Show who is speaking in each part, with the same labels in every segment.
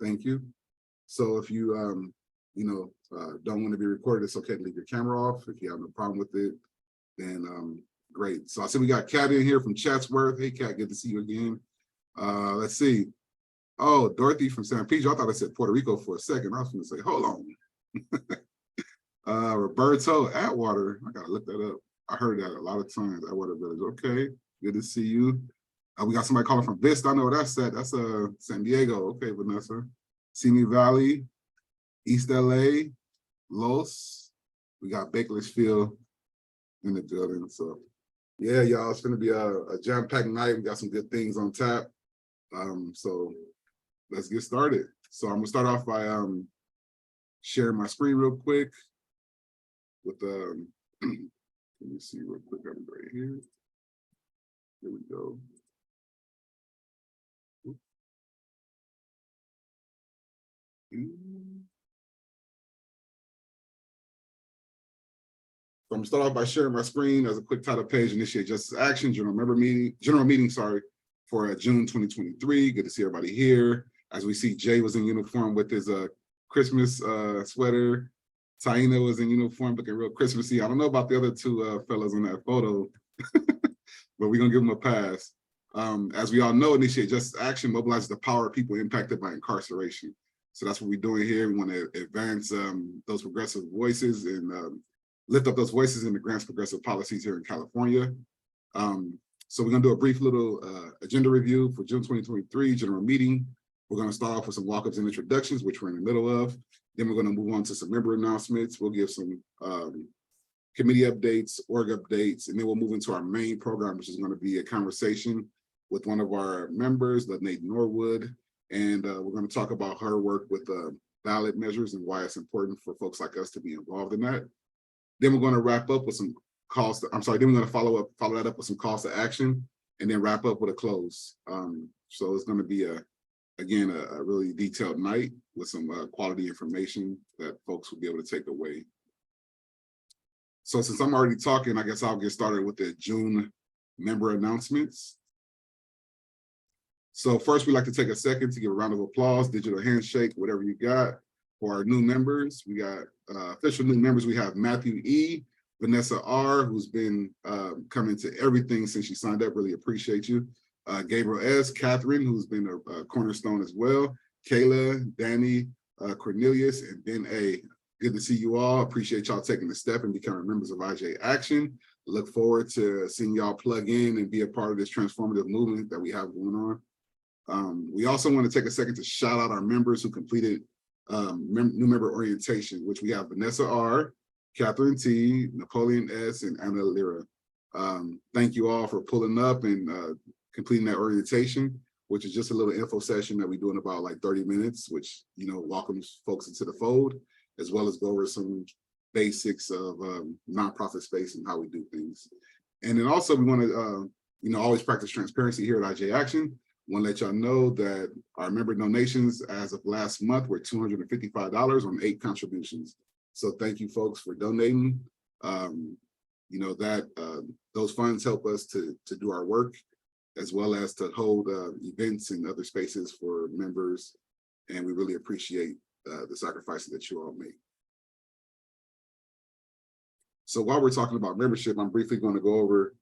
Speaker 1: Thank you. So if you, don't want to be recorded, it's okay to leave your camera off. If you have no problem with it, then great. So I see we got Kat in here from Chatsworth. Hey, Kat, good to see you again. Let's see. Oh, Dorothy from San Pedro. I thought I said Puerto Rico for a second. I was going to say, hold on. Roberto Atwater. I got to look that up. I heard that a lot of times. Atwater Village. Okay, good to see you. We got somebody calling from Vista. I know where that's at. That's San Diego. Okay, Vanessa. Simi Valley, East LA, Los. We got Bakersfield in the building. So yeah, y'all, it's gonna be a jam-packed night. We got some good things on tap. So let's get started. So I'm gonna start off by sharing my screen real quick with let me see real quick. I'm right here. Here we go. So I'm gonna start off by sharing my screen as a quick title page. Initiate Justice Action General Meeting, for June 2023. Good to see everybody here. As we see, Jay was in uniform with his Christmas sweater. Taina was in uniform, looking real Christmassy. I don't know about the other two fellas in that photo, but we're gonna give them a pass. As we all know, Initiate Justice Action mobilizes the power of people impacted by incarceration. So that's what we're doing here. We want to advance those progressive voices and lift up those voices in the grants progressive policies here in California. So we're going to do a brief little agenda review for June 2023 general meeting. We're going to start off with some walk-ups and introductions, which we're in the middle of. Then we're going to move on to some member announcements. We'll give some committee updates, org updates, and then we'll move into our main program, which is going to be a conversation with one of our members, Lanae Norwood. And we're going to talk about her work with ballot measures and why it's important for folks like us to be involved in that. Then we're going to wrap up with some calls to, then we're going to follow that up with some calls to action, and then wrap up with a close. So it's going to be again a really detailed night with some quality information that folks will be able to take away. So since I'm already talking, I guess I'll get started with the June member announcements. So first, we'd like to take a second to give a round of applause, digital handshake, whatever you got. For our new members, we got official new members. We have Matthew E., Vanessa R., who's been coming to everything since she signed up. Really appreciate you. Gabriel S., Catherine, who's been a cornerstone as well. Kayla, Danny, Cornelius, and Ben A. Good to see you all. Appreciate y'all taking the step and becoming members of IJ Action. Look forward to seeing y'all plug in and be a part of this transformative movement that we have going on. We also want to take a second to shout out our members who completed new member orientation, which we have Vanessa R., Catherine T., Napoleon S., and Anna Lira. Thank you all for pulling up and completing that orientation, which is just a little info session that we do in about like 30 minutes, which, welcomes folks into the fold, as well as go over some basics of nonprofit space and how we do things. And then also we want to, always practice transparency here at IJ Action. Want to let y'all know that our member donations as of last month were $255 on 8 contributions. So thank you folks for donating. Those funds help us to do our work, as well as to hold events and other spaces for members. And we really appreciate the sacrifices that you all make. So while we're talking about membership, I'm briefly going to go over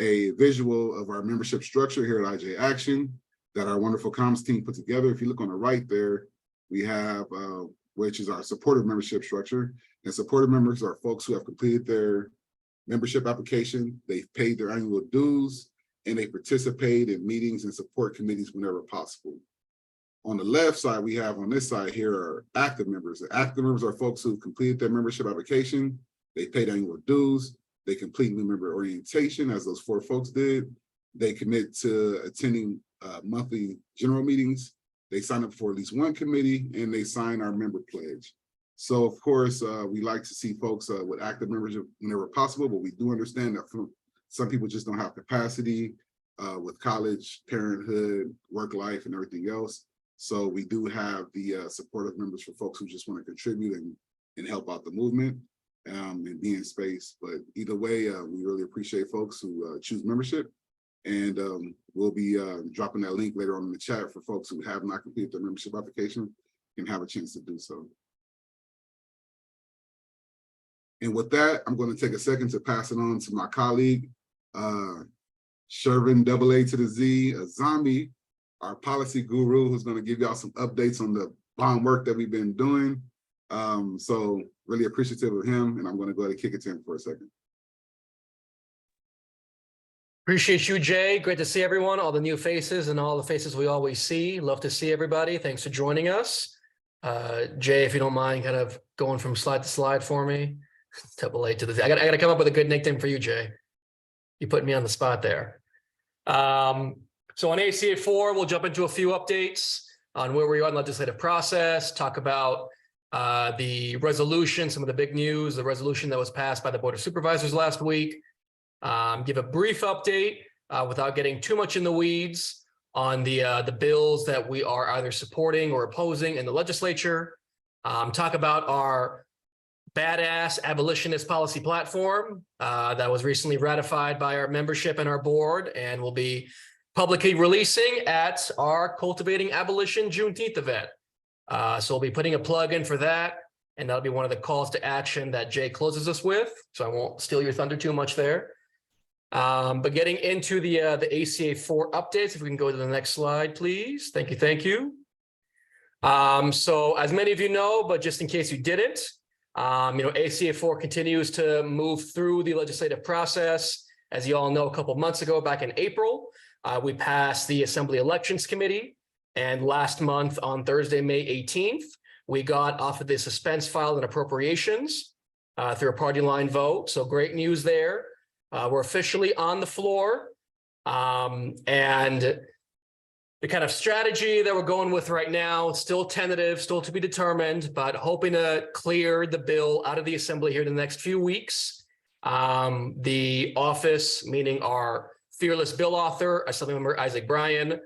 Speaker 1: a visual of our membership structure here at IJ Action that our wonderful comms team put together. If you look on the right there, we have, which is our supportive membership structure. And supportive members are folks who have completed their membership application, they've paid their annual dues, and they participate in meetings and support committees whenever possible. On the left side, we have on this side here are active members. The active members are folks who've completed their membership application, they paid annual dues, they complete new member orientation, as those 4 folks did. They commit to attending monthly general meetings. They sign up for at least one committee, and they sign our member pledge. So, of course, we like to see folks with active membership whenever possible, but we do understand that some people just don't have capacity with college, parenthood, work life, and everything else. So we do have the supportive members for folks who just want to contribute and help out the movement. and be in space. But either way, we really appreciate folks who choose membership. And we'll be dropping that link later on in the chat for folks who have not completed their membership application and have a chance to do so. And with that, I'm going to take a second to pass it on to my colleague, Shervin AA to the Z, a zombie, our policy guru, who's going to give y'all some updates on the bond work that we've been doing. So really appreciative of him, and I'm going to go ahead and kick it to him for a second.
Speaker 2: Appreciate you, Jay. Great to see everyone, all the new faces and all the faces we always see. Love to see everybody. Thanks for joining us. Jay, if you don't mind kind of going from slide to slide for me. AA to the Z. I gotta come up with a good nickname for you, Jay. You put me on the spot there. So on ACA 4, we'll jump into a few updates on where we are in the legislative process, talk about the resolution, some of the big news, the resolution that was passed by the Board of Supervisors last week. Give a brief update without getting too much in the weeds on the bills that we are either supporting or opposing in the legislature. Talk about our badass abolitionist policy platform that was recently ratified by our membership and our board, and will be publicly releasing at our Cultivating Abolition Juneteenth event. So we'll be putting a plug in for that, and that'll be one of the calls to action that Jay closes us with. So I won't steal your thunder too much there. But getting into the ACA 4 updates, if we can go to the next slide, please. Thank you, thank you. So as many of you know, but just in case you didn't, ACA 4 continues to move through the legislative process. As you all know, a couple of months ago, back in April, we passed the Assembly Elections Committee. And last month on Thursday, May 18th, we got off of the suspense file and appropriations through a party line vote. So great news there. We're officially on the floor. And the kind of strategy that we're going with right now, still tentative, still to be determined, but hoping to clear the bill out of the assembly here in the next few weeks. The office, meaning our fearless bill author, Assemblymember Isaac Bryan,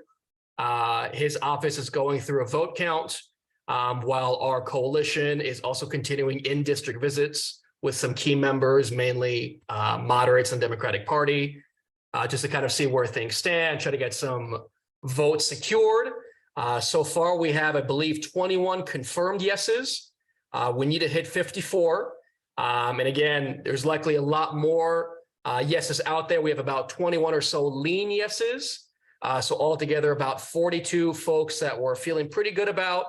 Speaker 2: his office is going through a vote count, while our coalition is also continuing in-district visits with some key members, mainly moderates in the Democratic Party, just to kind of see where things stand, try to get some votes secured. So far, we have, I believe, 21 confirmed yeses. We need to hit 54. And again, there's likely a lot more yeses out there. We have about 21 or so lean yeses. So altogether, about 42 folks that we're feeling pretty good about,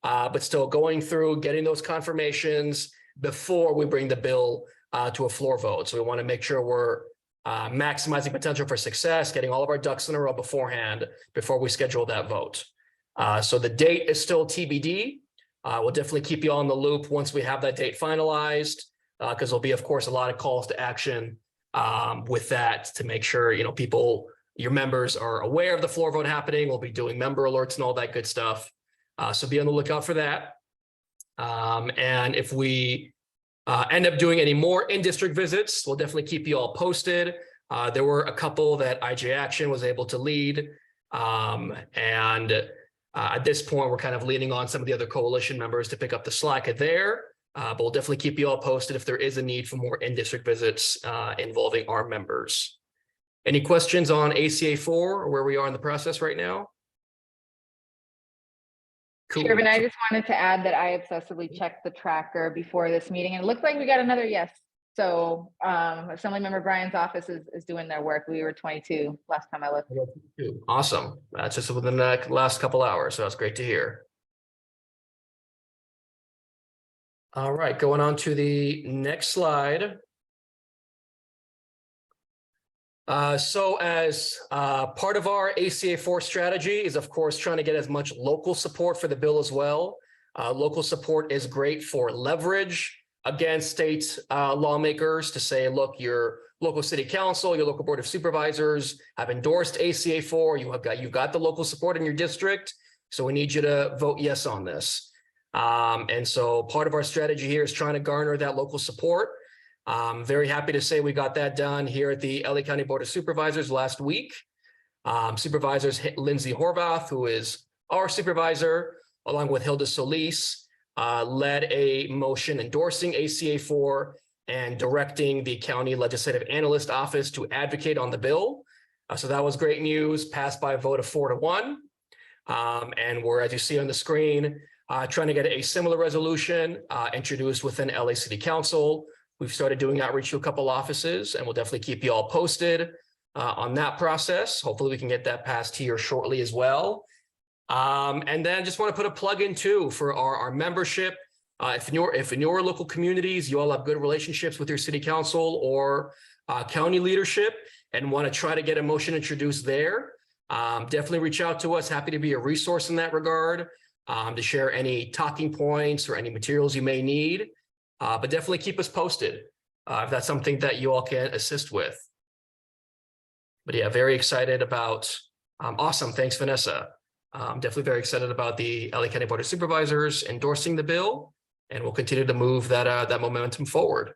Speaker 2: but still going through, getting those confirmations before we bring the bill to a floor vote. So we want to make sure we're maximizing potential for success, getting all of our ducks in a row beforehand before we schedule that vote. So the date is still TBD. We'll definitely keep you on the loop once we have that date finalized, because there'll be, of course, a lot of calls to action with that to make sure, people, your members are aware of the floor vote happening. We'll be doing member alerts and all that good stuff. So be on the lookout for that. And if we end up doing any more in-district visits, we'll definitely keep you all posted. There were a couple that IJ Action was able to lead. And at this point, we're kind of leaning on some of the other coalition members to pick up the slack there. But we'll definitely keep you all posted if there is a need for more in-district visits involving our members. Any questions on ACA 4 or where we are in the process right now? Cool.
Speaker 3: Sure, but I just wanted to add that I obsessively checked the tracker before this meeting, and it looks like we got another yes. So Assemblymember Bryan's office is doing their work. We were 22 last time I looked.
Speaker 2: Awesome. That's just within the last couple hours, so that's great to hear. All right, going on to the next slide. So as part of our ACA 4 strategy is, of course, trying to get as much local support for the bill as well. Local support is great for leverage against state lawmakers to say, look, your local city council, your local board of supervisors have endorsed ACA 4. You've got the local support in your district, so we need you to vote yes on this. And so part of our strategy here is trying to garner that local support. I'm very happy to say we got that done here at the LA County Board of Supervisors last week. Supervisors Lindsay Horvath, who is our supervisor, along with Hilda Solis, led a motion endorsing ACA 4 and directing the county legislative analyst office to advocate on the bill. So that was great news, passed by a vote of 4-1. And we're, as you see on the screen, trying to get a similar resolution introduced within LA City Council. We've started doing outreach to a couple offices, and we'll definitely keep you all posted on that process. Hopefully we can get that passed here shortly as well. And then just want to put a plug in too for our membership. If in your local communities, you all have good relationships with your city council or county leadership and want to try to get a motion introduced there, definitely reach out to us. Happy to be a resource in that regard, to share any talking points or any materials you may need. But definitely keep us posted if that's something that you all can assist with. But yeah, very excited about, awesome, thanks Vanessa. Definitely very excited about the LA County Board of Supervisors endorsing the bill, and we'll continue to move that momentum forward.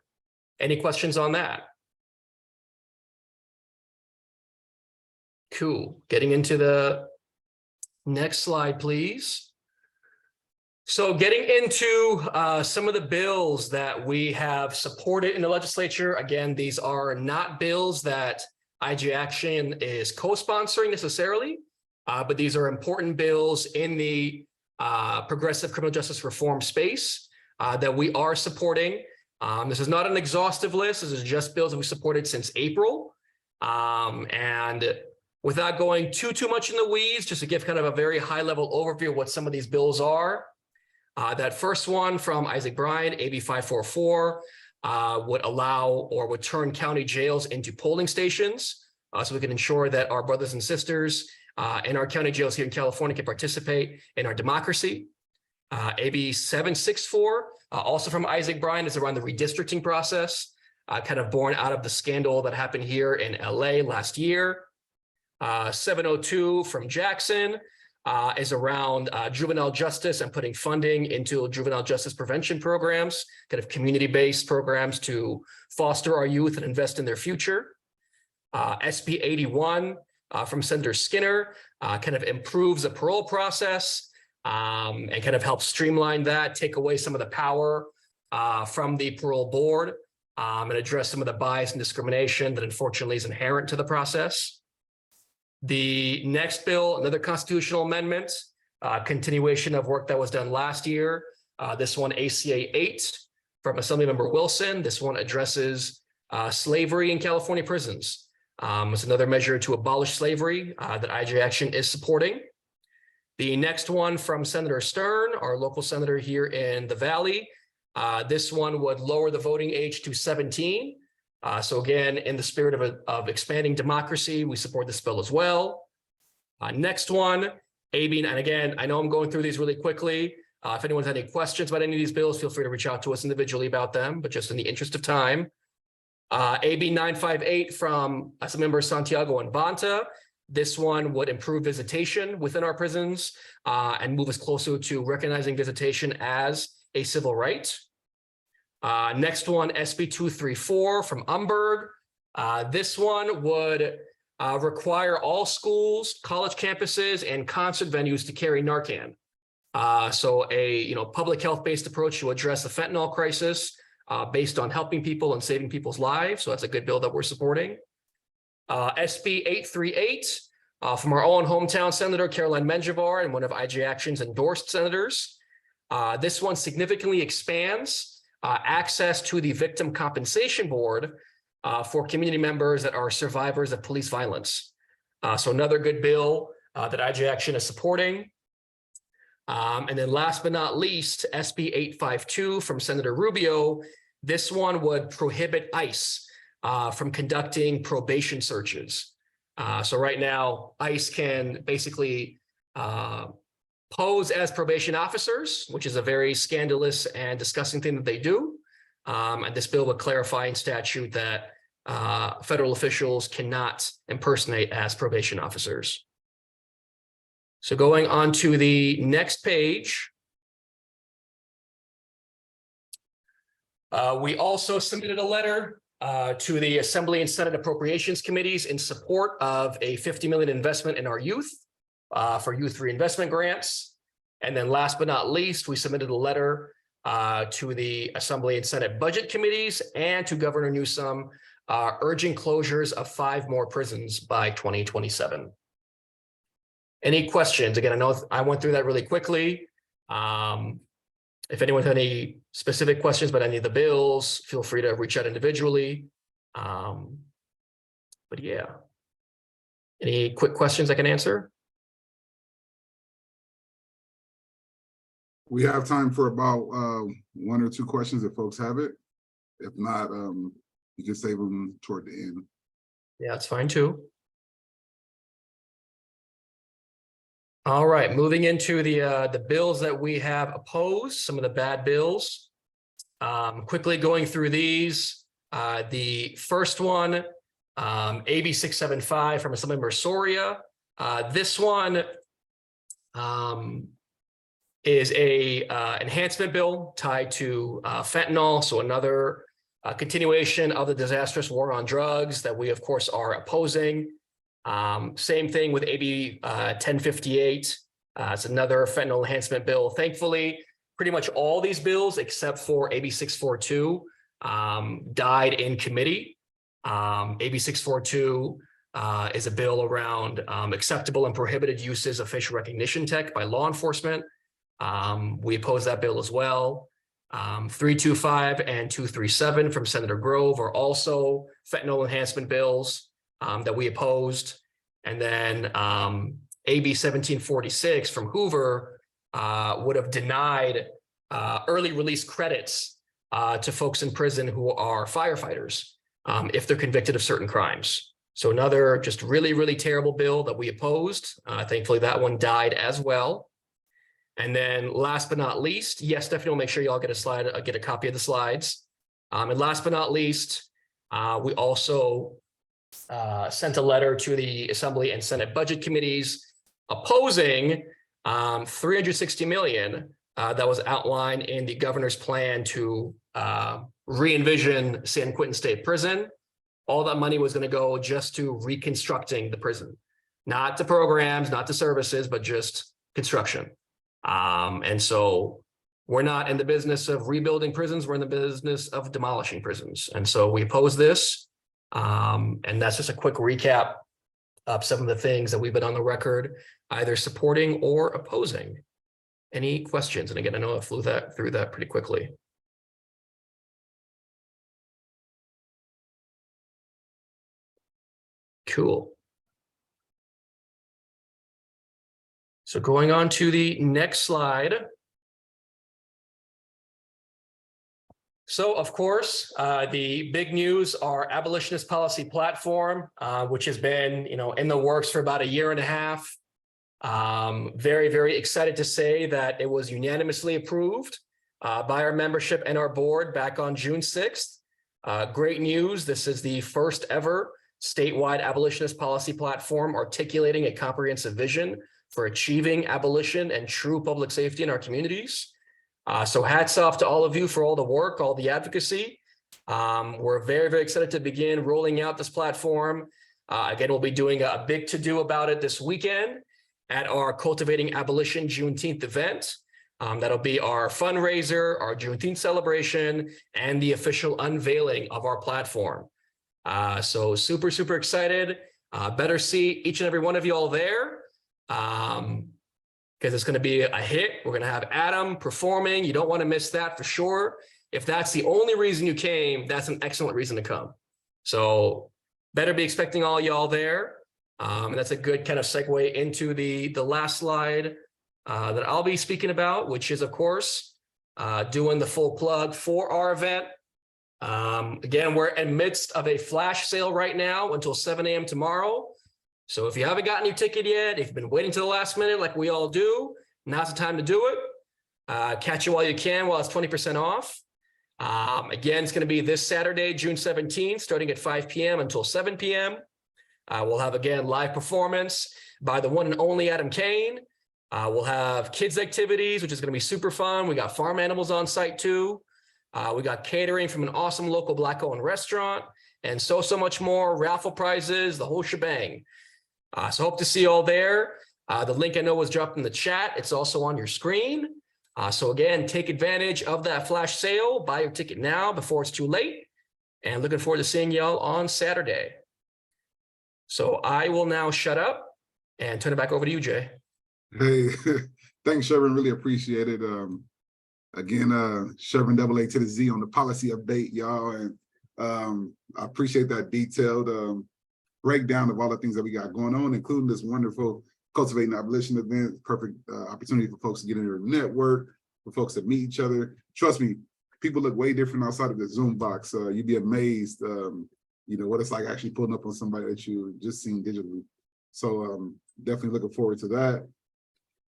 Speaker 2: Any questions on that? Cool. Getting into the next slide, please. So getting into some of the bills that we have supported in the legislature. Again, these are not bills that IG Action is co-sponsoring necessarily, but these are important bills in the progressive criminal justice reform space that we are supporting. This is not an exhaustive list. This is just bills that we supported since April. And without going too much in the weeds, just to give kind of a very high level overview of what some of these bills are. That first one from Isaac Bryan, AB 544, would allow or would turn county jails into polling stations, so we can ensure that our brothers and sisters in our county jails here in California can participate in our democracy. AB 764, also from Isaac Bryan, is around the redistricting process, kind of born out of the scandal that happened here in LA last year. 702 from Jackson is around juvenile justice and putting funding into juvenile justice prevention programs, kind of community-based programs to foster our youth and invest in their future. SB 81 from Senator Skinner kind of improves the parole process and kind of helps streamline that, take away some of the power from the parole board and address some of the bias and discrimination that unfortunately is inherent to the process. The next bill, another constitutional amendment, continuation of work that was done last year. This one, ACA 8 from Assemblymember Wilson. This one addresses slavery in California prisons. It's another measure to abolish slavery that IG Action is supporting. The next one from Senator Stern, our local senator here in the Valley. This one would lower the voting age to 17. So again, in the spirit of expanding democracy, we support this bill as well. Next one, AB, and again, I know I'm going through these really quickly. If anyone's had any questions about any of these bills, feel free to reach out to us individually about them, but just in the interest of time. AB 958 from Assemblymember Santiago and Banta. This one would improve visitation within our prisons and move us closer to recognizing visitation as a civil right. Next one, SB 234 from Umberg. This one would require all schools, college campuses, and concert venues to carry Narcan. So a public health-based approach to address the fentanyl crisis based on helping people and saving people's lives. So that's a good bill that we're supporting. SB 838 from our own hometown senator, Caroline Menjivar, and one of IG Action's endorsed senators. This one significantly expands access to the Victim Compensation Board for community members that are survivors of police violence. So another good bill that IG Action is supporting. And then last but not least, SB 852 from Senator Rubio. This one would prohibit ICE from conducting probation searches. So right now, ICE can basically pose as probation officers, which is a very scandalous and disgusting thing that they do. And this bill would clarify in statute that federal officials cannot impersonate as probation officers. So going on to the next page. We also submitted a letter to the Assembly and Senate Appropriations Committees in support of a $50 million investment in our youth for youth reinvestment grants. And then last but not least, we submitted a letter to the Assembly and Senate Budget Committees and to Governor Newsom, urging closures of 5 more prisons by 2027. Any questions? Again, I know I went through that really quickly. If anyone has any specific questions about any of the bills, feel free to reach out individually. But yeah, any quick questions I can answer?
Speaker 1: We have time for about 1 or 2 questions if folks have it. If not, you can save them toward the end.
Speaker 2: Yeah, it's fine too. All right, moving into the bills that we have opposed, some of the bad bills. Quickly going through these. The first one, AB 675 from Assemblymember Soria. This one is a enhancement bill tied to fentanyl. So another continuation of the disastrous war on drugs that we, of course, are opposing. Same thing with AB 1058. It's another fentanyl enhancement bill. Thankfully, pretty much all these bills, except for AB 642, died in committee. AB 642 is a bill around acceptable and prohibited uses of facial recognition tech by law enforcement. We oppose that bill as well. 325 and 237 from Senator Grove are also fentanyl enhancement bills that we opposed. And then AB 1746 from Hoover would have denied early release credits to folks in prison who are firefighters if they're convicted of certain crimes. So another just really, really terrible bill that we opposed. Thankfully, that one died as well. And then last but not least, yes, definitely make sure you all get a copy of the slides. And last but not least, we also sent a letter to the Assembly and Senate Budget Committees opposing $360 million that was outlined in the governor's plan to re-envision San Quentin State Prison. All that money was going to go just to reconstructing the prison, not to programs, not to services, but just construction. And so we're not in the business of rebuilding prisons. We're in the business of demolishing prisons. And so we oppose this. And that's just a quick recap of some of the things that we've been on the record, either supporting or opposing. Any questions? And again, I know I flew through that pretty quickly. Cool. So going on to the next slide. So, of course, the big news, our abolitionist policy platform, which has been, in the works for about 1.5 years. Very, very excited to say that it was unanimously approved by our membership and our board back on June 6th. Great news. This is the first ever statewide abolitionist policy platform articulating a comprehensive vision for achieving abolition and true public safety in our communities. So hats off to all of you for all the work, all the advocacy. We're very, very excited to begin rolling out this platform. Again, we'll be doing a big to-do about it this weekend at our Cultivating Abolition Juneteenth event. That'll be our fundraiser, our Juneteenth celebration, and the official unveiling of our platform. So super, super excited. Better see each and every one of you all there. Because it's going to be a hit. We're going to have Adam performing. You don't want to miss that for sure. If that's the only reason you came, that's an excellent reason to come. So better be expecting all y'all there. And that's a good kind of segue into the last slide that I'll be speaking about, which is, of course, doing the full plug for our event. Again, we're in the midst of a flash sale right now until 7 a.m. tomorrow. So if you haven't gotten your ticket yet, if you've been waiting to the last minute like we all do, now's the time to do it. Catch it while you can, while it's 20% off. Again, it's going to be this Saturday, June 17th, starting at 5 p.m. until 7 p.m. We'll have, again, live performance by the one and only Adam Kane. We'll have kids activities, which is going to be super fun. We got farm animals on site too. We got catering from an awesome local Black-owned restaurant, and so much more, raffle prizes, the whole shebang. So hope to see you all there. The link I know was dropped in the chat. It's also on your screen. So again, take advantage of that flash sale, buy your ticket now before it's too late, and looking forward to seeing y'all on Saturday. So I will now shut up and turn it back over to you, Jay.
Speaker 1: Hey, thanks, Shervin. Really appreciate it. Again, Shervin AA to the Z on the policy update, y'all. And I appreciate that detailed breakdown of all the things that we got going on, including this wonderful Cultivating Abolition event. Perfect opportunity for folks to get in their network, for folks to meet each other. Trust me, people look way different outside of the Zoom box. You'd be amazed, you know, what it's like actually pulling up on somebody that you just seen digitally. So definitely looking forward to that.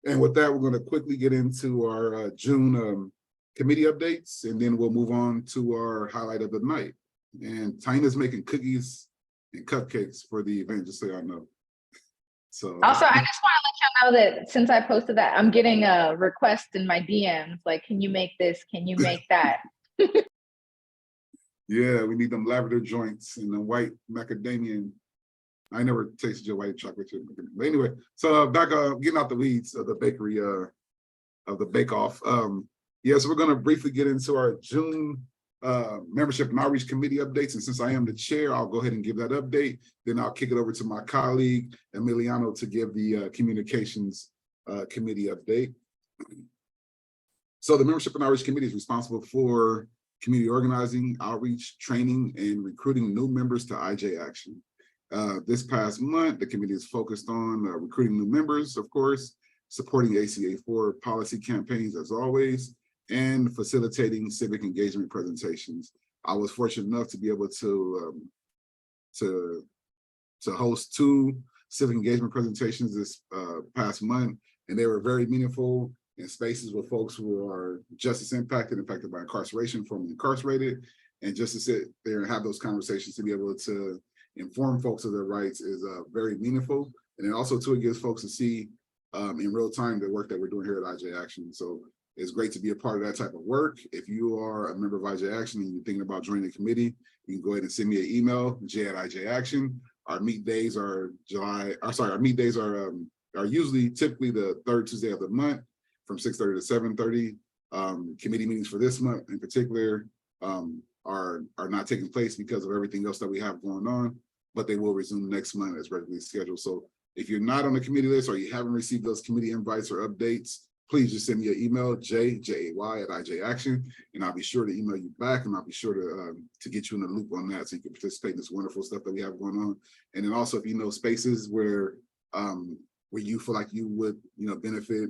Speaker 1: And with that, we're going to quickly get into our June committee updates, and then we'll move on to our highlight of the night. And Tina's making cookies and cupcakes for the event, just so y'all know. So
Speaker 3: also, I just want to let y'all know that since I posted that, I'm getting a request in my DMs, like, can you make this? Can you make that?
Speaker 1: yeah, we need them lavender joints and the white macadamia. I never tasted your white chocolate chip. But anyway, so back getting out the weeds of the bakery of the bake-off. Yeah, so we're going to briefly get into our June membership and outreach committee updates. And since I am the chair, I'll go ahead and give that update. Then I'll kick it over to my colleague, Emiliano, to give the communications committee update. So the membership and outreach committee is responsible for community organizing, outreach, training, and recruiting new members to IJ Action. This past month, the committee is focused on recruiting new members, of course, supporting ACA4 policy campaigns as always, and facilitating civic engagement presentations. I was fortunate enough to be able to host 2 civic engagement presentations this past month, and they were very meaningful in spaces with folks who are justice impacted by incarceration, formerly incarcerated, and just to sit there and have those conversations to be able to inform folks of their rights is very meaningful. And then also too, it gives folks to see in real time the work that we're doing here at IJ Action. So it's great to be a part of that type of work. If you are a member of IJ Action and you're thinking about joining the committee, you can go ahead and send me an email, j@IJ Action. Our meet days are usually typically the 3rd Tuesday of the month from 6:30 to 7:30. Committee meetings for this month in particular are not taking place because of everything else that we have going on, but they will resume next month as regularly scheduled. So if you're not on the committee list or you haven't received those committee invites or updates, please just send me an email, jay@IJ Action, and I'll be sure to email you back, and I'll be sure to get you in the loop on that so you can participate in this wonderful stuff that we have going on. And then also, if you know spaces where you feel like you would benefit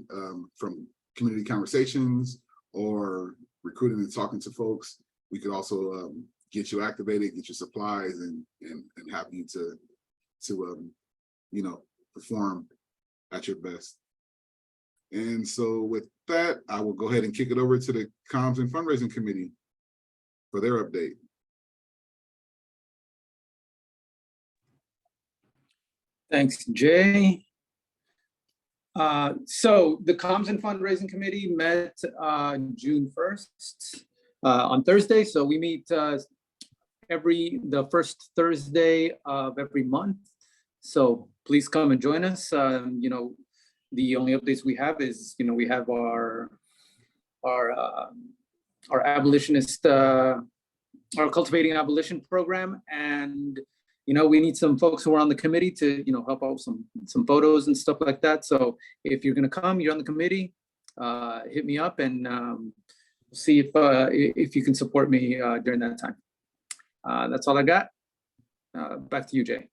Speaker 1: from community conversations or recruiting and talking to folks, we could also get you activated, get your supplies, and have you to perform at your best. And so with that, I will go ahead and kick it over to the Comms and Fundraising Committee for their update.
Speaker 4: Thanks, Jay. So the Comms and Fundraising Committee met June 1st on Thursday. So we meet the first Thursday of every month. So please come and join us. The only updates we have is, we have our abolitionist, our Cultivating Abolition program, and we need some folks who are on the committee to help out with some photos and stuff like that. So if you're going to come, you're on the committee, hit me up, and see if you can support me during that time. That's all I got. Back to you, Jay.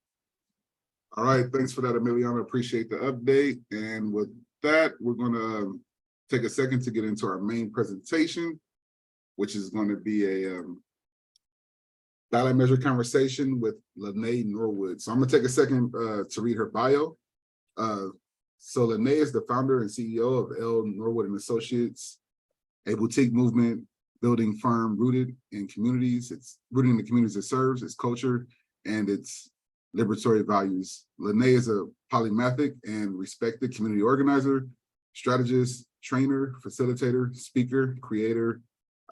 Speaker 1: All right, thanks for that, Emiliano. Appreciate the update. And with that, we're going to take a second to get into our main presentation, which is going to be a ballot measure conversation with Lanae Norwood. So I'm going to take a second to read her bio. So Lanae is the founder and CEO of L. Norwood and Associates, a boutique movement building firm rooted in communities. It's rooted in the communities it serves, its culture, and its liberatory values. Lanae is a polymathic and respected community organizer, strategist, trainer, facilitator, speaker, creator,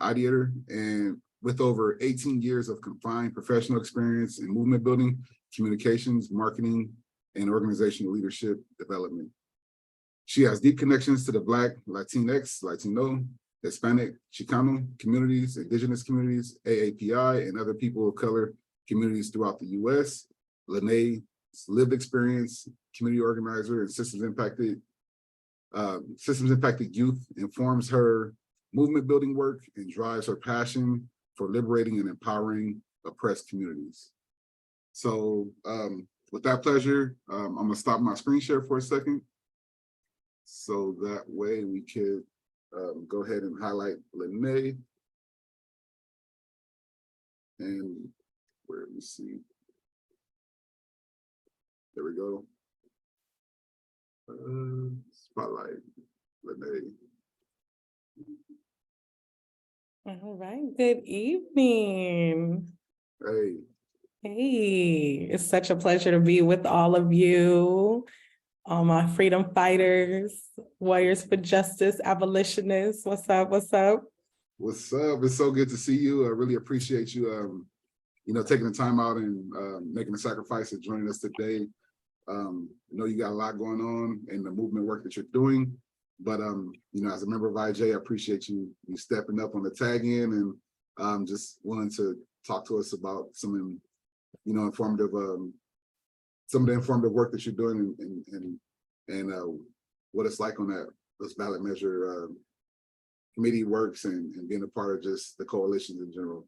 Speaker 1: ideator, and with over 18 years of combined professional experience in movement building, communications, marketing, and organizational leadership development. She has deep connections to the Black, Latinx, Latino, Hispanic, Chicano communities, Indigenous communities, AAPI, and other people of color communities throughout the U.S. Lanae's lived experience, community organizer, and systems impacted youth informs her movement building work and drives her passion for liberating and empowering oppressed communities. So with that pleasure, I'm gonna stop my screen share for a second. So that way we could go ahead and highlight Lanae. And where, let me see. There we go. Spotlight, Lanae.
Speaker 5: All right, good evening.
Speaker 1: Hey,
Speaker 5: Hey, it's such a pleasure to be with all of you, all my freedom fighters, warriors for justice, abolitionists. What's up, what's up?
Speaker 1: what's up? It's so good to see you. I really appreciate you, taking the time out and making the sacrifice of joining us today. I know you got a lot going on in the movement work that you're doing, but as a member of IJ, I appreciate you stepping up on the tag in and just willing to talk to us about some informative some of the informative work that you're doing and what it's like on those ballot measure committee works and being a part of just the coalitions in general.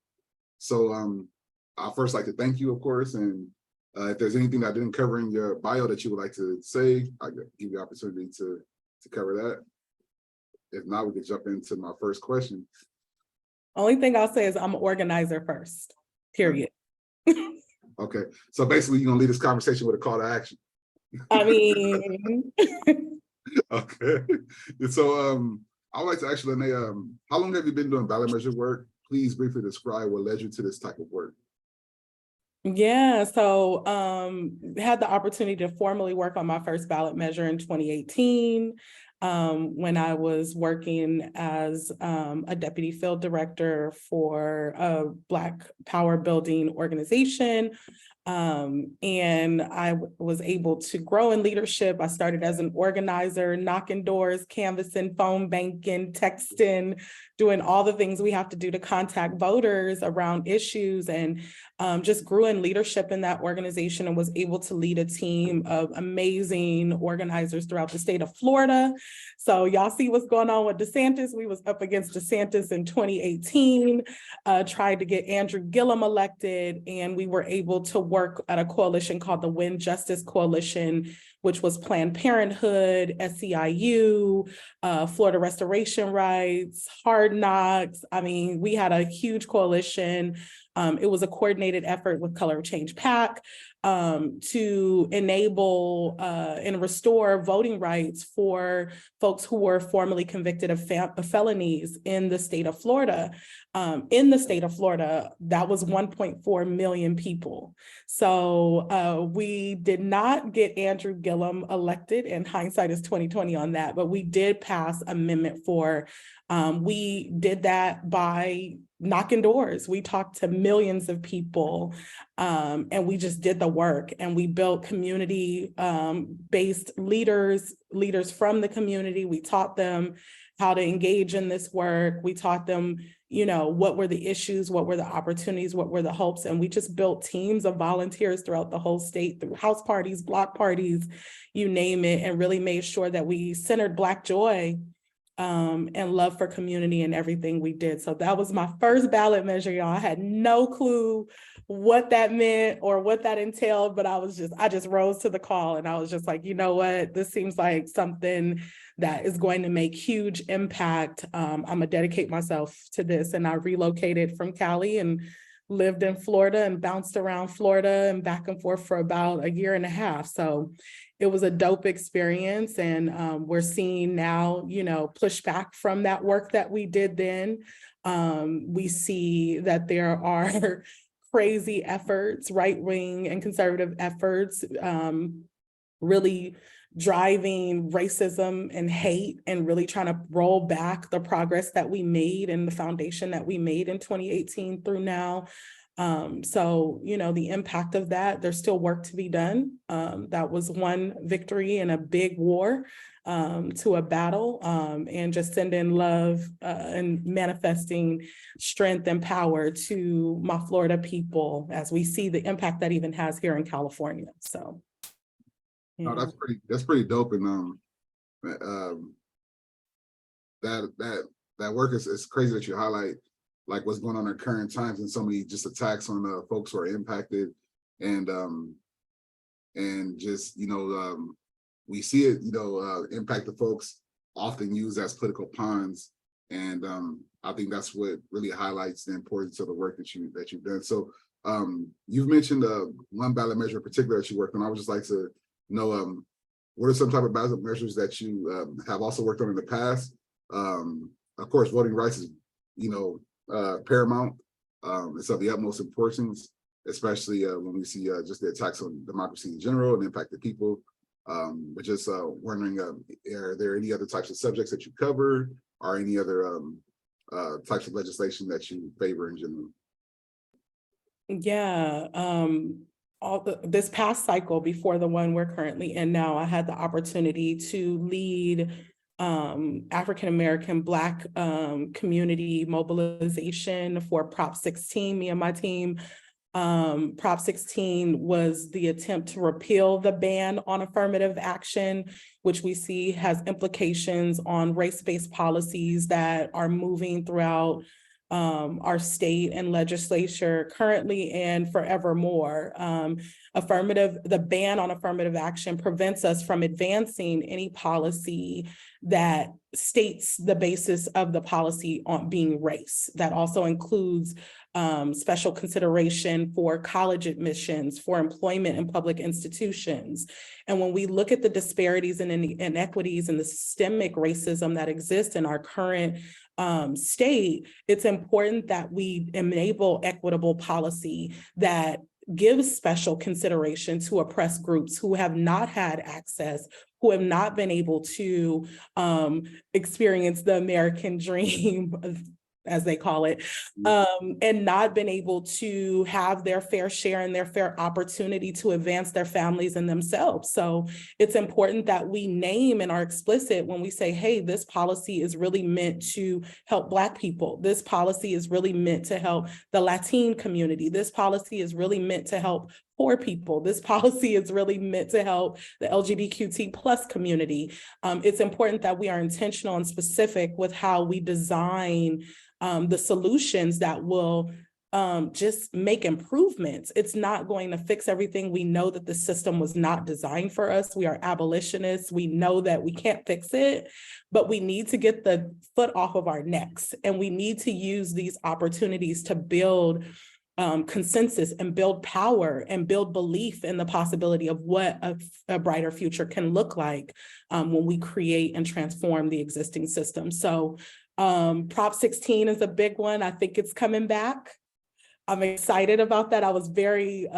Speaker 1: So I'd first like to thank you, of course, and if there's anything that I didn't cover in your bio that you would like to say, I give you the opportunity to cover that. If not, we could jump into my first question.
Speaker 5: Only thing I'll say is I'm an organizer first, period.
Speaker 1: Okay, so basically you're gonna lead this conversation with a call to action.
Speaker 5: I mean,
Speaker 1: Okay, and so I would like to actually, Lanae, how long have you been doing ballot measure work? Please briefly describe what led you to this type of work.
Speaker 5: yeah, so had the opportunity to formally work on my first ballot measure in 2018 when I was working as a deputy field director for a Black Power building organization. And I was able to grow in leadership. I started as an organizer, knocking doors, canvassing, phone banking, texting, doing all the things we have to do to contact voters around issues, and just grew in leadership in that organization and was able to lead a team of amazing organizers throughout the state of Florida. So y'all see what's going on with DeSantis. We was up against DeSantis in 2018, tried to get Andrew Gillum elected, and we were able to work at a coalition called the Win Justice Coalition, which was Planned Parenthood, SEIU, Florida Restoration Rights, Hard Knocks. I mean, we had a huge coalition. It was a coordinated effort with Color of Change PAC to enable and restore voting rights for folks who were formerly convicted of felonies in the state of Florida. In the state of Florida, that was 1.4 million people. So we did not get Andrew Gillum elected, and hindsight is 2020 on that, but we did pass Amendment 4. We did that by knocking doors. We talked to millions of people, and we just did the work, and we built community based leaders from the community. We taught them how to engage in this work. We taught them, what were the issues, what were the opportunities, what were the hopes, and we just built teams of volunteers throughout the whole state through house parties, block parties, you name it, and really made sure that we centered Black joy and love for community in everything we did. So that was my first ballot measure, y'all. I had no clue what that meant or what that entailed, but I just rose to the call, and I was just like, you know what, this seems like something that is going to make huge impact. I'm gonna dedicate myself to this. And I relocated from Cali and lived in Florida and bounced around Florida and back and forth for about a year and a half. So it was a dope experience. And we're seeing now, pushback from that work that we did then. We see that there are crazy efforts, right-wing and conservative efforts, really driving racism and hate and really trying to roll back the progress that we made and the foundation that we made in 2018 through now. So, the impact of that, there's still work to be done. That was one victory in a big war to a battle, and just sending love and manifesting strength and power to my Florida people as we see the impact that even has here in California. So,
Speaker 1: No, that's pretty dope. And that work is crazy that you highlight like what's going on in current times and so many just attacks on folks who are impacted, and just we see it impact the folks often used as political pawns, and I think that's what really highlights the importance of the work that you've done. So you've mentioned one ballot measure in particular that you worked on. I would just like to know what are some type of ballot measures that you have also worked on in the past. Of course, voting rights is paramount. It's of the utmost importance, especially when we see just the attacks on democracy in general and impact the people. But just wondering, are there any other types of subjects that you cover, or any other types of legislation that you favor in general?
Speaker 5: Yeah, this past cycle before the one we're currently in now, I had the opportunity to lead African-American Black community mobilization for Prop 16, me and my team. Prop 16 was the attempt to repeal the ban on affirmative action, which we see has implications on race-based policies that are moving throughout our state and legislature currently and forevermore. The ban on affirmative action prevents us from advancing any policy that states the basis of the policy on being race. That also includes special consideration for college admissions, for employment in public institutions. And when we look at the disparities and inequities and the systemic racism that exists in our current state, it's important that we enable equitable policy that gives special consideration to oppressed groups who have not had access, who have not been able to experience the American dream, as they call it, and not been able to have their fair share and their fair opportunity to advance their families and themselves. So it's important that we name and are explicit when we say, hey, this policy is really meant to help Black people. This policy is really meant to help the Latin community. This policy is really meant to help poor people. This policy is really meant to help the LGBTQ+ community. It's important that we are intentional and specific with how we design the solutions that will just make improvements. It's not going to fix everything. We know that the system was not designed for us. We are abolitionists. We know that we can't fix it, but we need to get the foot off of our necks, and we need to use these opportunities to build consensus and build power and build belief in the possibility of what a brighter future can look like when we create and transform the existing system. So Prop 16 is a big one. I think it's coming back. I'm excited about that. I was very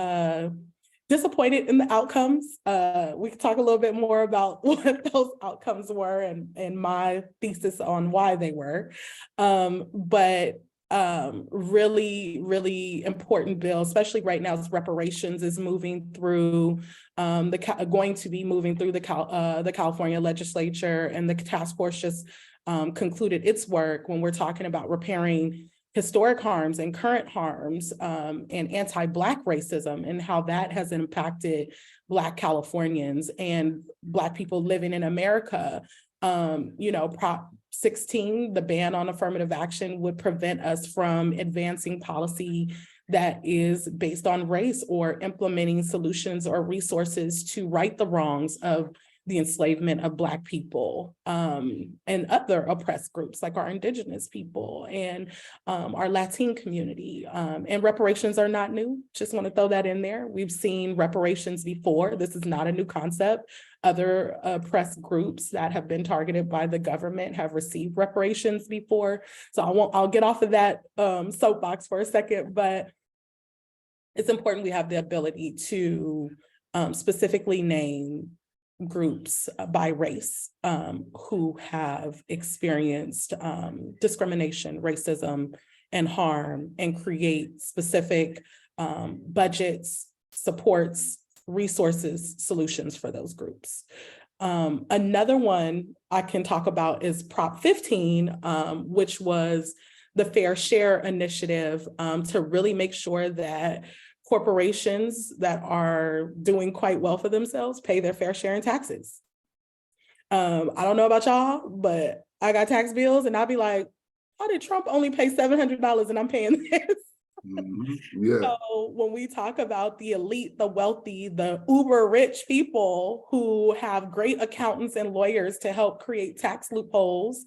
Speaker 5: disappointed in the outcomes. We can talk a little bit more about what those outcomes were and my thesis on why they were. But really, really important bill, especially right now as reparations is moving through, going to be moving through the California legislature, and the task force just concluded its work when we're talking about repairing historic harms and current harms and anti-Black racism, and how that has impacted Black Californians and Black people living in America. Prop 16, the ban on affirmative action, would prevent us from advancing policy that is based on race or implementing solutions or resources to right the wrongs of the enslavement of Black people and other oppressed groups like our Indigenous people and our Latin community. And reparations are not new. Just want to throw that in there. We've seen reparations before. This is not a new concept. Other oppressed groups that have been targeted by the government have received reparations before. So I'll get off of that soapbox for a second, but it's important we have the ability to specifically name groups by race who have experienced discrimination, racism, and harm and create specific budgets, supports, resources, solutions for those groups. Another one I can talk about is Prop 15, which was the Fair Share Initiative, to really make sure that corporations that are doing quite well for themselves pay their fair share in taxes. I don't know about y'all, but I got tax bills and I'll be like, how did Trump only pay $700 and I'm paying this?
Speaker 1: Yeah.
Speaker 5: So when we talk about the elite, the wealthy, the uber rich people who have great accountants and lawyers to help create tax loopholes,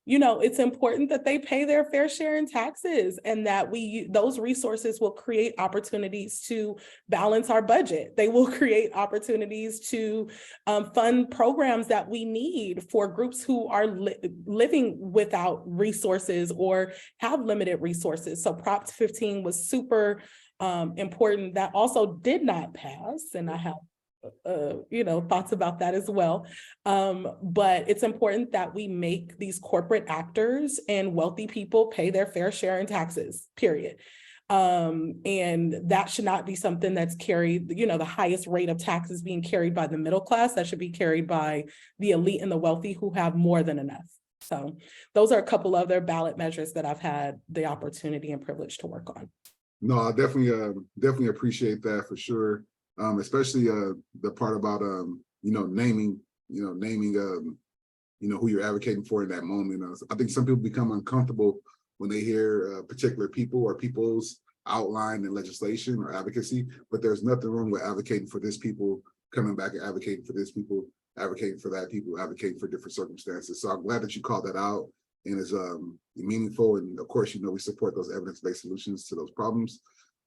Speaker 5: it's important that they pay their fair share in taxes, and that those resources will create opportunities to balance our budget. They will create opportunities to fund programs that we need for groups who are living without resources or have limited resources. So Prop 15 was super important. That also did not pass, and I have thoughts about that as well. But it's important that we make these corporate actors and wealthy people pay their fair share in taxes, period. And that should not be something that's carried, the highest rate of taxes being carried by the middle class. That should be carried by the elite and the wealthy who have more than enough. So those are a couple other ballot measures that I've had the opportunity and privilege to work on.
Speaker 1: No, I definitely appreciate that for sure. Especially the part about naming who you're advocating for in that moment. I think some people become uncomfortable when they hear particular people or people's outline in legislation or advocacy, but there's nothing wrong with advocating for this people, coming back and advocating for this people, advocating for that people, advocating for different circumstances. So I'm glad that you called that out, and is meaningful. And of course, we support those evidence-based solutions to those problems.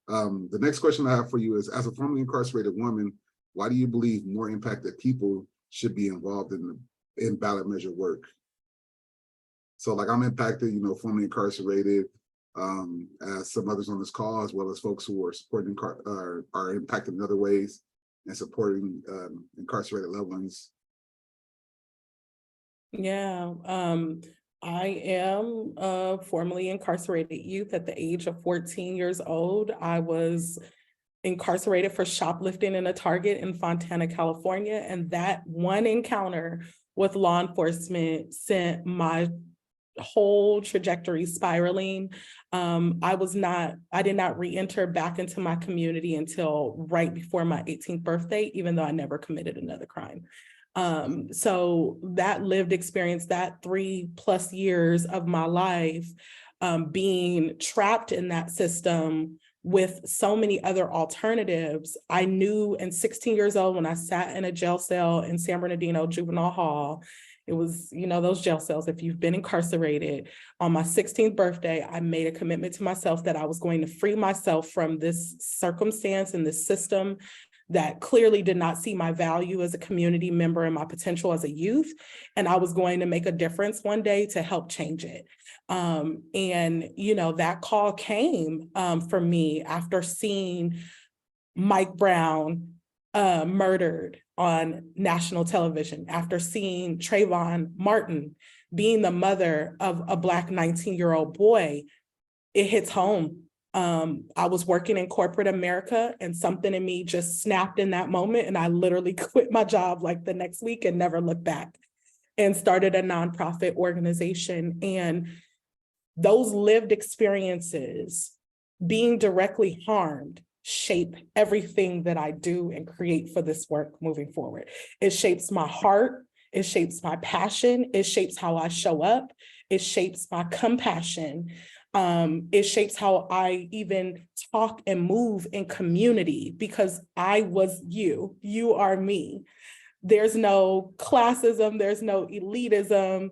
Speaker 1: The next question I have for you is, as a formerly incarcerated woman, why do you believe more impacted people should be involved in ballot measure work? So like, I'm impacted, formerly incarcerated, as some others on this call, as well as folks who are supporting are impacted in other ways and supporting incarcerated loved ones.
Speaker 5: Yeah, I am a formerly incarcerated youth. At the age of 14 years old, I was incarcerated for shoplifting in a Target in Fontana, California. And that one encounter with law enforcement sent my whole trajectory spiraling. I did not re-enter back into my community until right before my 18th birthday, even though I never committed another crime. So that lived experience, that 3+ years of my life, being trapped in that system with so many other alternatives. I knew, and 16 years old, when I sat in a jail cell in San Bernardino Juvenile Hall, it was, those jail cells, if you've been incarcerated, on my 16th birthday, I made a commitment to myself that I was going to free myself from this circumstance and this system that clearly did not see my value as a community member and my potential as a youth. And I was going to make a difference one day to help change it. That call came for me after seeing Mike Brown murdered on national television, after seeing Trayvon Martin being the mother of a Black 19-year-old boy. It hits home. I was working in corporate America, and something in me just snapped in that moment, and I literally quit my job like the next week and never looked back, and started a nonprofit organization. And those lived experiences, being directly harmed, shape everything that I do and create for this work moving forward. It shapes my heart, it shapes my passion, it shapes how I show up, it shapes my compassion. It shapes how I even talk and move in community, because I was you are me. There's no classism, there's no elitism.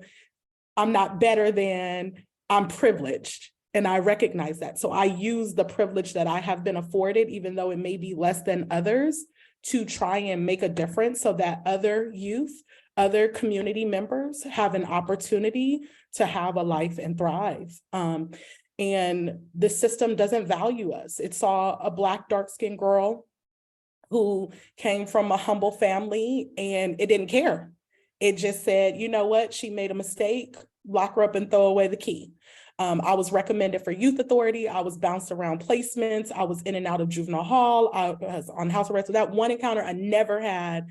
Speaker 5: I'm not better than, I'm privileged. And I recognize that. So I use the privilege that I have been afforded, even though it may be less than others, to try and make a difference so that other youth, other community members have an opportunity to have a life and thrive. And the system doesn't value us. It saw a Black dark-skinned girl who came from a humble family, and it didn't care. It just said, you know what, she made a mistake, lock her up and throw away the key. I was recommended for youth authority. I was bounced around placements. I was in and out of juvenile hall. I was on house arrest. So that one encounter, I never had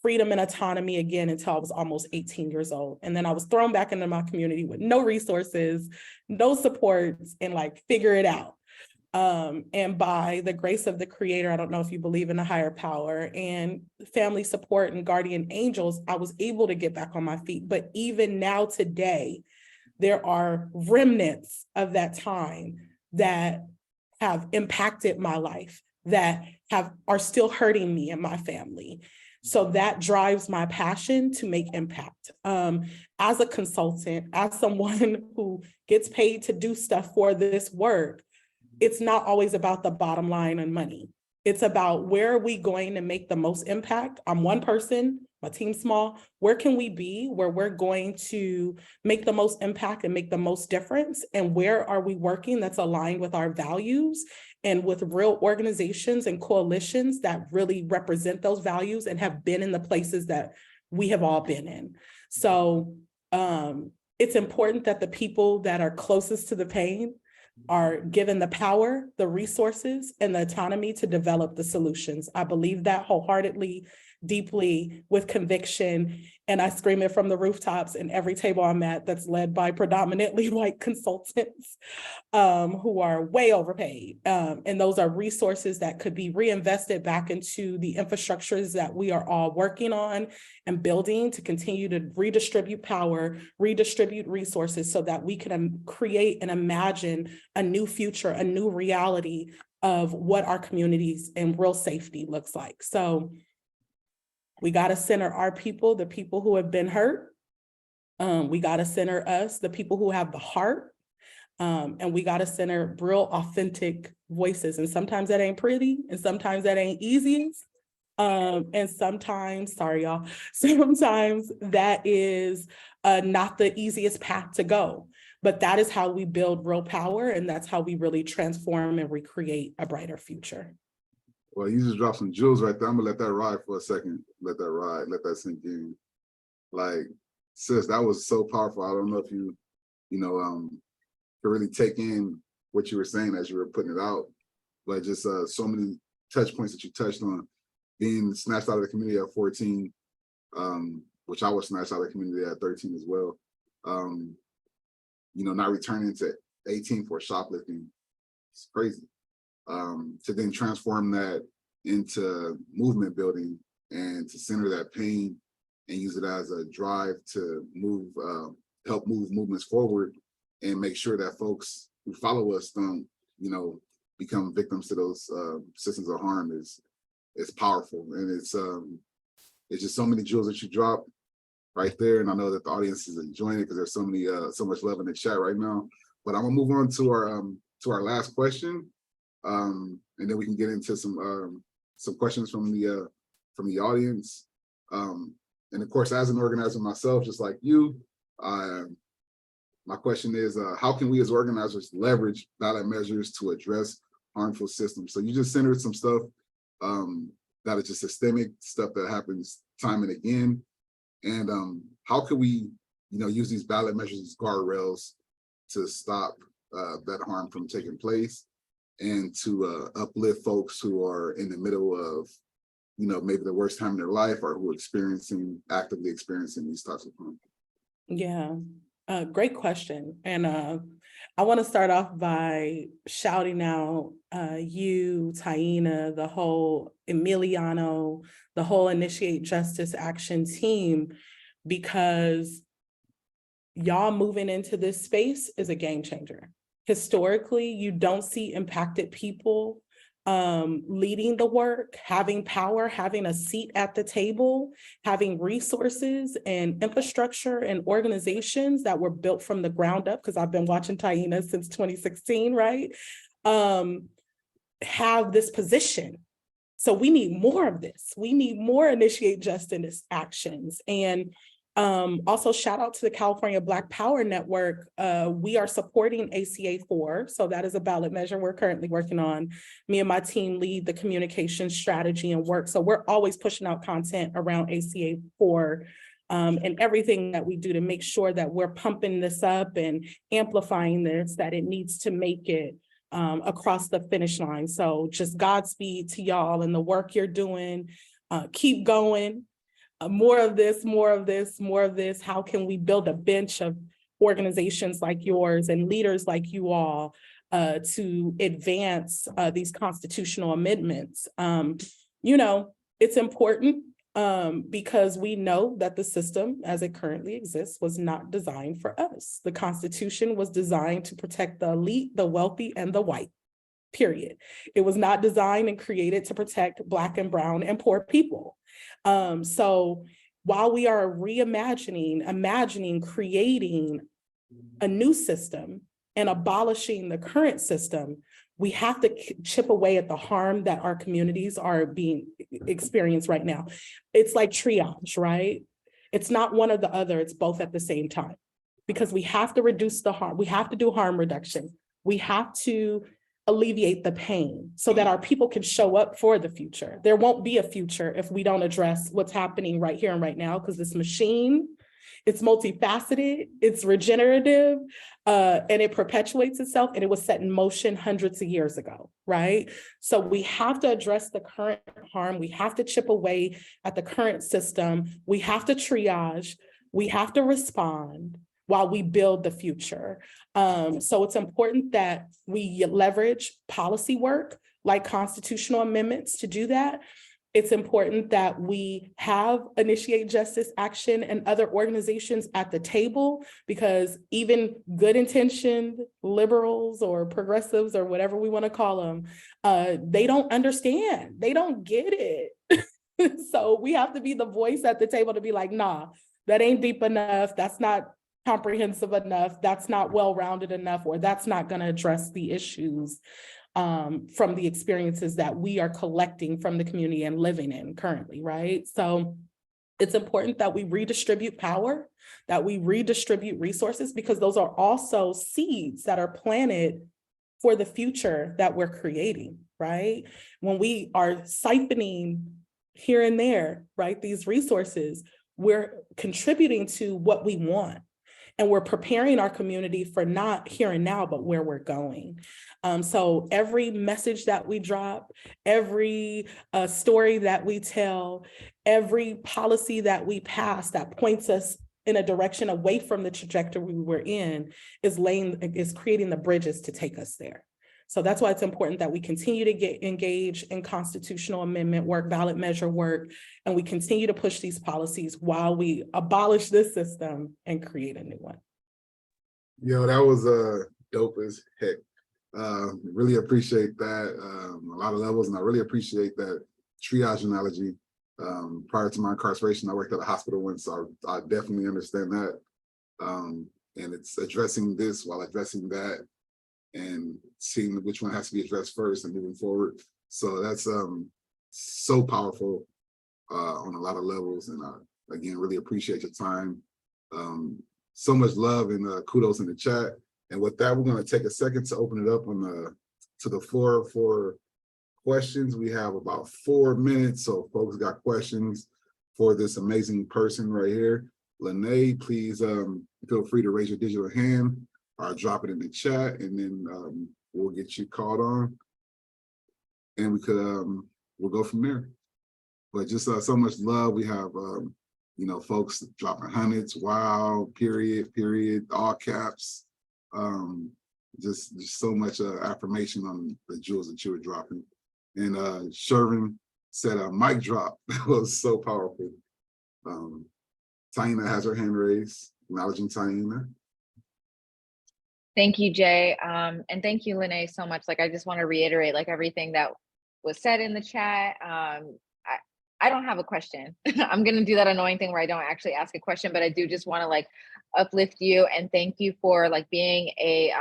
Speaker 5: freedom and autonomy again until I was almost 18 years old. And then I was thrown back into my community with no resources, no supports, and like figure it out. And by the grace of the creator, I don't know if you believe in a higher power, and family support and guardian angels, I was able to get back on my feet. But even now today, there are remnants of that time that have impacted my life, that are still hurting me and my family. So that drives my passion to make impact. As a consultant, as someone who gets paid to do stuff for this work, it's not always about the bottom line and money. It's about where are we going to make the most impact? I'm one person, my team's small. Where can we be where we're going to make the most impact and make the most difference? And where are we working that's aligned with our values and with real organizations and coalitions that really represent those values and have been in the places that we have all been in? So it's important that the people that are closest to the pain are given the power, the resources, and the autonomy to develop the solutions. I believe that wholeheartedly, deeply, with conviction, and I scream it from the rooftops in every table I'm at that's led by predominantly white consultants who are way overpaid. And those are resources that could be reinvested back into the infrastructures that we are all working on and building to continue to redistribute power, redistribute resources so that we can create and imagine a new future, a new reality of what our communities and real safety looks like. So we got to center our people, the people who have been hurt. We got to center us, the people who have the heart. And we got to center real authentic voices. And sometimes that ain't pretty. And sometimes that ain't easy. And sometimes, sorry, y'all, sometimes that is not the easiest path to go. But that is how we build real power. And that's how we really transform and recreate a brighter future.
Speaker 1: Well, you just dropped some jewels right there. I'm gonna let that ride for a second. Let that ride, let that sink in. Like, sis, that was so powerful. I don't know if you could really take in what you were saying as you were putting it out, but just so many touch points that you touched on. Being snatched out of the community at 14, which I was snatched out of the community at 13 as well. Not returning to 18 for shoplifting. It's crazy. To then transform that into movement building and to center that pain and use it as a drive to help move movements forward and make sure that folks who follow us don't, become victims to those systems of harm is powerful. And it's just so many jewels that you drop right there. And I know that the audience is enjoying it because there's so much love in the chat right now. But I'm gonna move on to our last question. And then we can get into some questions from the audience. And of course, as an organizer myself, just like you, my question is, how can we as organizers leverage ballot measures to address harmful systems? So you just centered some stuff that is just systemic stuff that happens time and again. And how can we, use these ballot measures as guardrails to stop that harm from taking place and to uplift folks who are in the middle of, maybe the worst time in their life or who are actively experiencing these types of harm?
Speaker 5: Yeah, great question. And I want to start off by shouting out you, Taina, the whole Emiliano, the whole Initiate Justice Action team, because y'all moving into this space is a game changer. Historically, you don't see impacted people leading the work, having power, having a seat at the table, having resources and infrastructure and organizations that were built from the ground up, because I've been watching Taina since 2016, right? Have this position. So we need more of this. We need more Initiate Justice actions. And also shout out to the California Black Power Network. We are supporting ACA 4. So that is a ballot measure we're currently working on. Me and my team lead the communication strategy and work. So we're always pushing out content around ACA 4 and everything that we do to make sure that we're pumping this up and amplifying this, that it needs to make it across the finish line. So just Godspeed to y'all and the work you're doing. Keep going. More of this, more of this, more of this. How can we build a bench of organizations like yours and leaders like you all to advance these constitutional amendments? You know, it's important because we know that the system as it currently exists was not designed for us. The Constitution was designed to protect the elite, the wealthy, and the white, period. It was not designed and created to protect Black and brown and poor people. So while we are imagining, creating a new system and abolishing the current system, we have to chip away at the harm that our communities are being experienced right now. It's like triage, right? It's not one or the other, it's both at the same time. Because we have to reduce the harm, we have to do harm reduction. We have to alleviate the pain so that our people can show up for the future. There won't be a future if we don't address what's happening right here and right now, because this machine, it's multifaceted, it's regenerative, and it perpetuates itself, and it was set in motion hundreds of years ago, right? So we have to address the current harm. We have to chip away at the current system. We have to triage. We have to respond while we build the future. So it's important that we leverage policy work like constitutional amendments to do that. It's important that we have Initiate Justice Action and other organizations at the table, because even good intentioned liberals or progressives or whatever we want to call them, they don't understand, they don't get it. So we have to be the voice at the table to be like, nah, that ain't deep enough, that's not comprehensive enough, that's not well-rounded enough, or that's not going to address the issues from the experiences that we are collecting from the community and living in currently, right? So it's important that we redistribute power, that we redistribute resources, because those are also seeds that are planted for the future that we're creating, right? When we are siphoning here and there, right, these resources, we're contributing to what we want. And we're preparing our community for not here and now, but where we're going. So every message that we drop, every story that we tell, every policy that we pass that points us in a direction away from the trajectory we're in is creating the bridges to take us there. So that's why it's important that we continue to get engaged in constitutional amendment work, ballot measure work, and we continue to push these policies while we abolish this system and create a new one.
Speaker 1: Yo, that was dope as heck. Really appreciate that. A lot of levels, and I really appreciate that triage analogy. Prior to my incarceration, I worked at a hospital once, so I definitely understand that. And it's addressing this while addressing that, and seeing which one has to be addressed first and moving forward. So that's so powerful on a lot of levels. And I, again, really appreciate your time. So much love and kudos in the chat. And with that, we're going to take a second to open it up to the floor for questions. We have about 4 minutes. So if folks got questions for this amazing person right here, Lanae, please feel free to raise your digital hand or drop it in the chat, and then we'll get you called on, and we could we'll go from there. But just so much love. We have you know, folks dropping hundreds, wow, period, all caps. Just so much affirmation on the jewels that you were dropping. And Shervin said a mic drop. That was so powerful. Taina has her hand raised, acknowledging Taina.
Speaker 3: Thank you, Jay. And thank you, Lanae, so much. Like, I just want to reiterate, like, everything that was said in the chat. I don't have a question. I'm going to do that annoying thing where I don't actually ask a question, but I do just want to like uplift you and thank you for like being a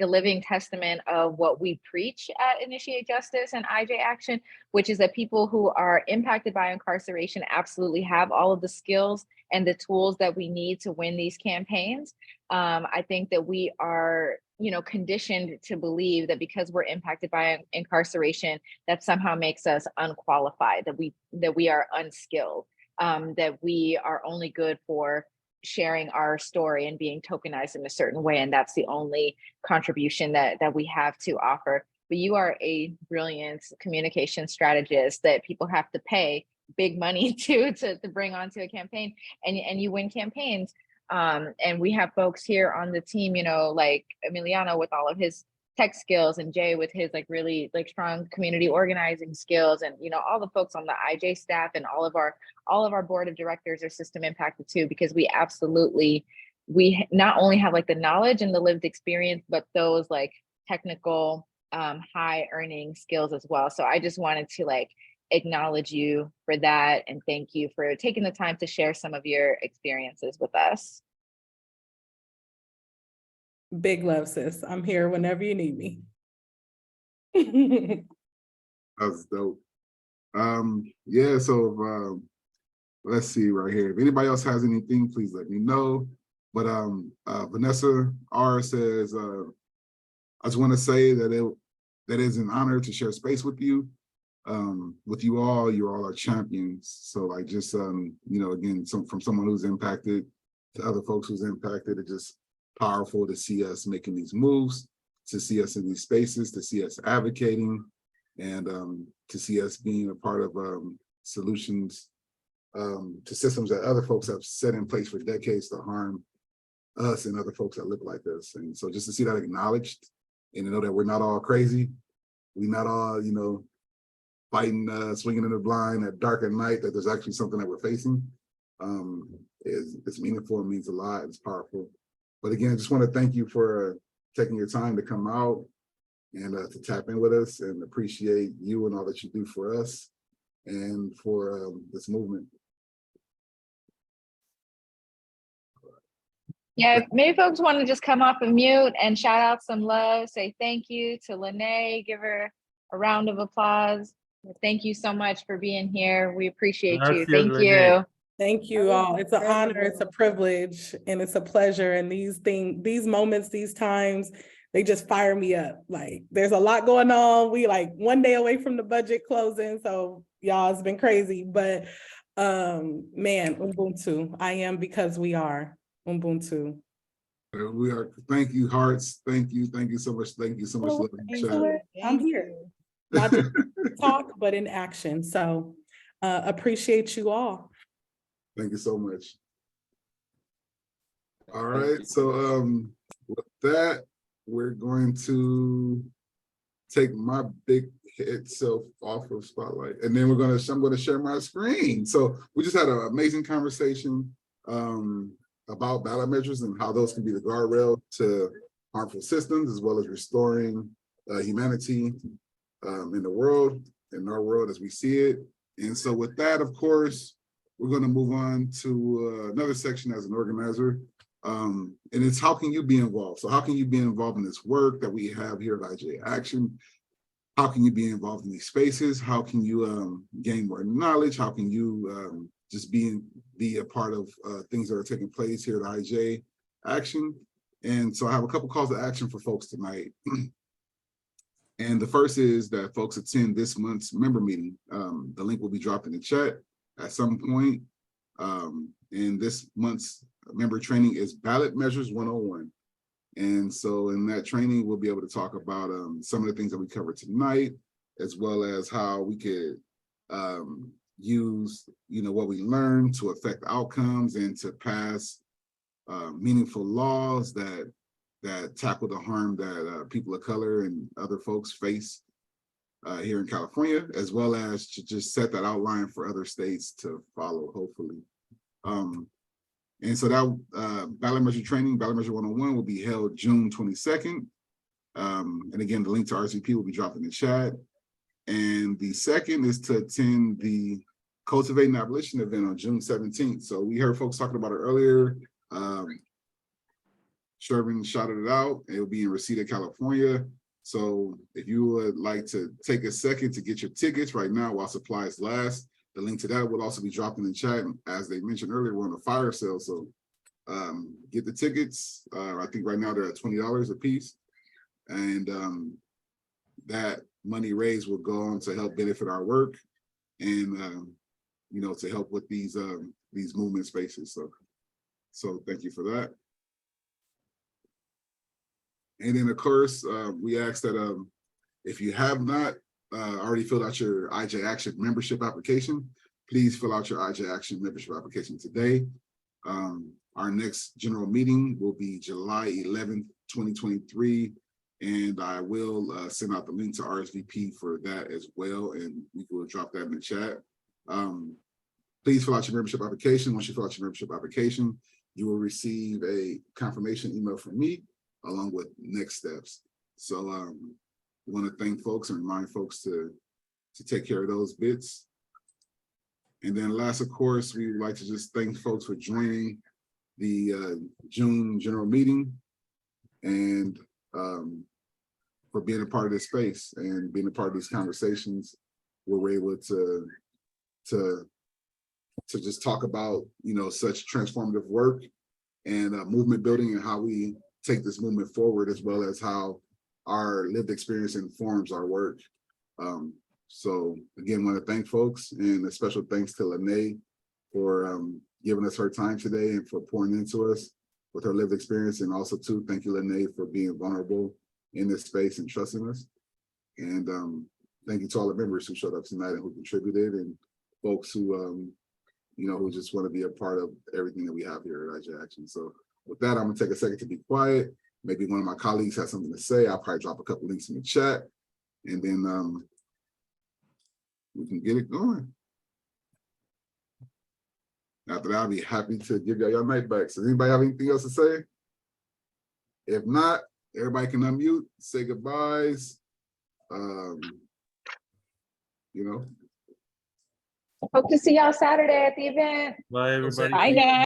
Speaker 3: living testament of what we preach at Initiate Justice and IJ Action, which is that people who are impacted by incarceration absolutely have all of the skills and the tools that we need to win these campaigns. I think that we are, you know, conditioned to believe that because we're impacted by incarceration, that somehow makes us unqualified, that we are unskilled. that we are only good for sharing our story and being tokenized in a certain way. And that's the only contribution that we have to offer. But you are a brilliant communication strategist that people have to pay big money to bring onto a campaign, and you win campaigns. And we have folks here on the team, you know, like Emiliano with all of his tech skills, and Jay with his like really like strong community organizing skills, and you know, all the folks on the IJ staff and all of our board of directors are system impacted too, because we not only have like the knowledge and the lived experience, but those like technical high earning skills as well. So I just wanted to like acknowledge you for that, and thank you for taking the time to share some of your experiences with us.
Speaker 5: Big love, sis. I'm here whenever you need me.
Speaker 1: That's dope. Yeah, so let's see right here. If anybody else has anything, please let me know. But Vanessa R says, I just want to say that it is an honor to share space with you. With you all, you're all our champions. So like just you know, again, from someone who's impacted to other folks who's impacted, it's just powerful to see us making these moves, to see us in these spaces, to see us advocating, and to see us being a part of solutions to systems that other folks have set in place for decades to harm us and other folks that look like us. And so just to see that acknowledged, and to know that we're not all crazy, we're not all, you know, fighting, swinging in the blind at dark at night, that there's actually something that we're facing, it's meaningful, it means a lot, it's powerful. But again, I just want to thank you for taking your time to come out and to tap in with us, and appreciate you and all that you do for us and for this movement.
Speaker 3: Yeah, maybe folks want to just come off of mute and shout out some love, say thank you to Lanae, give her a round of applause. Thank you so much for being here. We appreciate you. Thank you.
Speaker 5: Thank you all. It's an honor, it's a privilege, and it's a pleasure. And these moments, these times, they just fire me up. Like there's a lot going on. We like one day away from the budget closing. So y'all, it's been crazy, but man, Ubuntu. I am because we are Ubuntu.
Speaker 1: We are. Thank you, hearts. Thank you so much. Thank you so much. Love in the chat.
Speaker 5: I'm here, not just talk, but in action. So appreciate you all.
Speaker 1: Thank you so much. All right, so with that, we're going to take my big head self off of spotlight, and then I'm going to share my screen. So we just had an amazing conversation about ballot measures and how those can be the guardrail to harmful systems, as well as restoring humanity in the world, in our world as we see it. And so with that, of course, we're going to move on to another section as an organizer. And it's how can you be involved? So how can you be involved in this work that we have here at IJ Action? How can you be involved in these spaces? How can you gain more knowledge? How can you just be a part of things that are taking place here at IJ Action? And so I have a couple calls to action for folks tonight. And the first is that folks attend this month's member meeting. The link will be dropped in the chat at some point. And this month's member training is Ballot Measures 101. And so in that training, we'll be able to talk about some of the things that we covered tonight, as well as how we could use, what we learned to affect outcomes and to pass meaningful laws that tackle the harm that people of color and other folks face here in California, as well as to just set that outline for other states to follow, hopefully. And so that ballot measure training, Ballot Measure 101, will be held June 22nd. And again, the link to RSVP will be dropped in the chat. And the second is to attend the Cultivating Abolition event on June 17th. So we heard folks talking about it earlier. Shervin shouted it out. It will be in Reseda, California. So if you would like to take a second to get your tickets right now while supplies last, the link to that will also be dropped in the chat. As they mentioned earlier, we're on a fire sale. So get the tickets. I think right now they're at $20 a piece. And that money raised will go on to help benefit our work. And you know, to help with these movement spaces. So thank you for that. And then of course, we ask that if you have not already filled out your IJ Action membership application, please fill out your IJ Action membership application today. Our next general meeting will be July 11th, 2023. And I will send out the link to RSVP for that as well. And we will drop that in the chat. Please fill out your membership application. Once you fill out your membership application, you will receive a confirmation email from me along with next steps. So I want to thank folks and remind folks to take care of those bits. And then last, of course, we would like to just thank folks for joining the June general meeting and for being a part of this space and being a part of these conversations where we're able to just talk about, you know, such transformative work and movement building and how we take this movement forward, as well as how our lived experience informs our work. So again, want to thank folks, and a special thanks to Lanae for giving us her time today and for pouring into us with her lived experience. And also too, thank you, Lanae, for being vulnerable in this space and trusting us. And thank you to all the members who showed up tonight and who contributed, and folks who, you know, who just want to be a part of everything that we have here at IJ Action. So with that, I'm gonna take a second to be quiet. Maybe one of my colleagues has something to say. I'll probably drop a couple links in the chat, and then we can get it going. After that, I'll be happy to give y'all your night back. So does anybody have anything else to say? If not, everybody can unmute, say goodbyes. You know.
Speaker 3: Hope to see y'all Saturday at the event.
Speaker 6: Bye, everybody.
Speaker 2: Bye,
Speaker 3: guys.